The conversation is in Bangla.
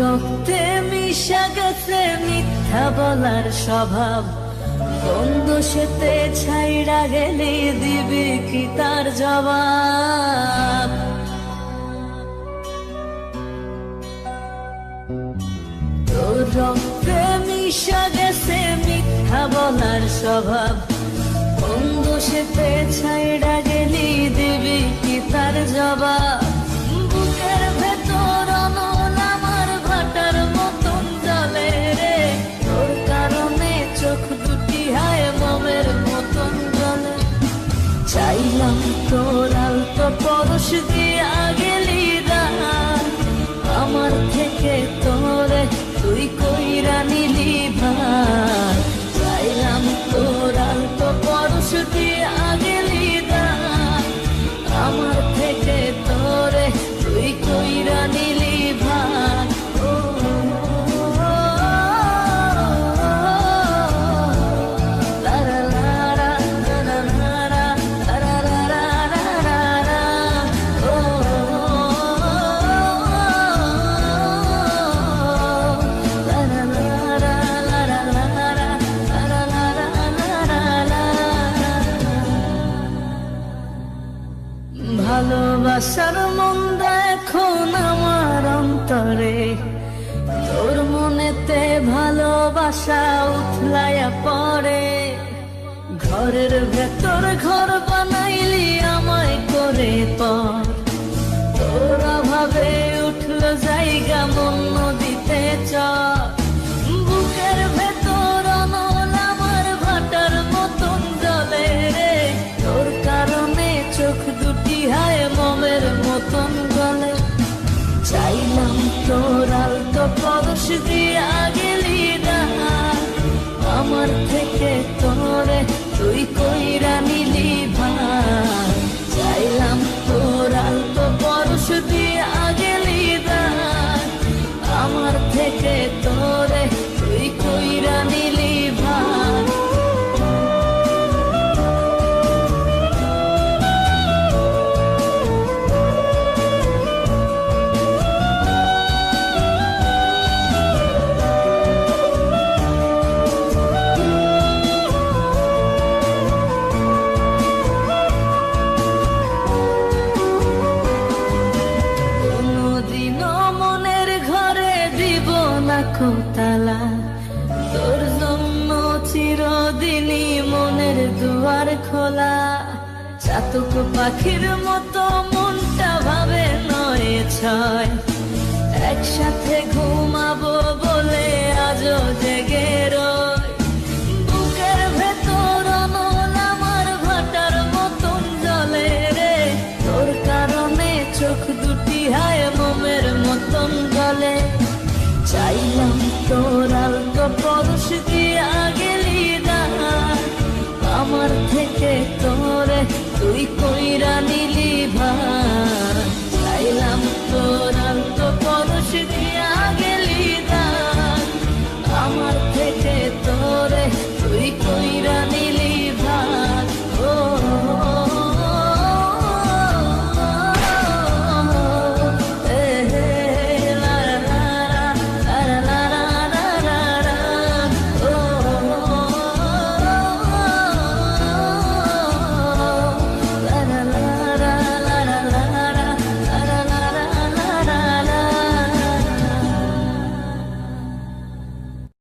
রক্তে মিশা গেছে মিথ্যা বলার স্বভাব, বন্ধ সেতে ছাইড়া গেলে দিবি কি তার জবাব? তোর রক্তে মিশা গেছে মিথ্যা বলার স্বভাব, বন্ধ সেতে ছাইড়া গেলি দিবি কি তার জবাব? বুকের ভেতর অনল আমার ভাটার মতন জলে রে, তোর কারণে চোখ দুটি হায় মোমের মতন জলে। চাইলাম তোর আলতো পরশ দিয়া গেলি দান, আমার থেকে তোরে তুই কইরা নিলি ভাই। চাইলাম তোর আলতো পরশ দিয়া গেলি দান, আমার থেকে তোরে তুই কইরা নিলি ভাই। ভালোবাসার মন্দ এখন আমার অন্তরে, তোর মনেতে ভালোবাসা উথলাইয়া পড়ে। ঘরের ভেতর ঘর বানাইলি আমায় করে পর, তোর অভাবে উঠল জায়গা মন নদীতে চর। বুকের ভেতর অনল আমার ভাটার মতন জলে রে, তোর কারণে চোখ দুটি হায় মোমের মতন গলে। চাইলাম তোর আলতো পরশ দিয়া গেলি দান, আমার থেকে তোরে তুই কইরা নিলি ভাই। চাইলাম তোর আলতো পরশ দিয়া গেলি দান, আমার থেকে তোরে তুই কইরা নিলি ভাই। তালা তোর জন্য চিরদিনই মনের দুয়ার খোলা, চাতক পাখির মতো মনটা ভাবে নয় ছয়। একসাথে ঘুমাবো বলে আজও জেগে রয়, বুকের ভেতর অনল আমার ভাটার মতন জলে রে, তোর কারণে চোখ দুটি হায় মোমের মতন গলে। চাইলাম তোর আলতো পরশ দিয়া গেলি দান, আমার থেকে তোরে তুই কইরা নিলি ভাই।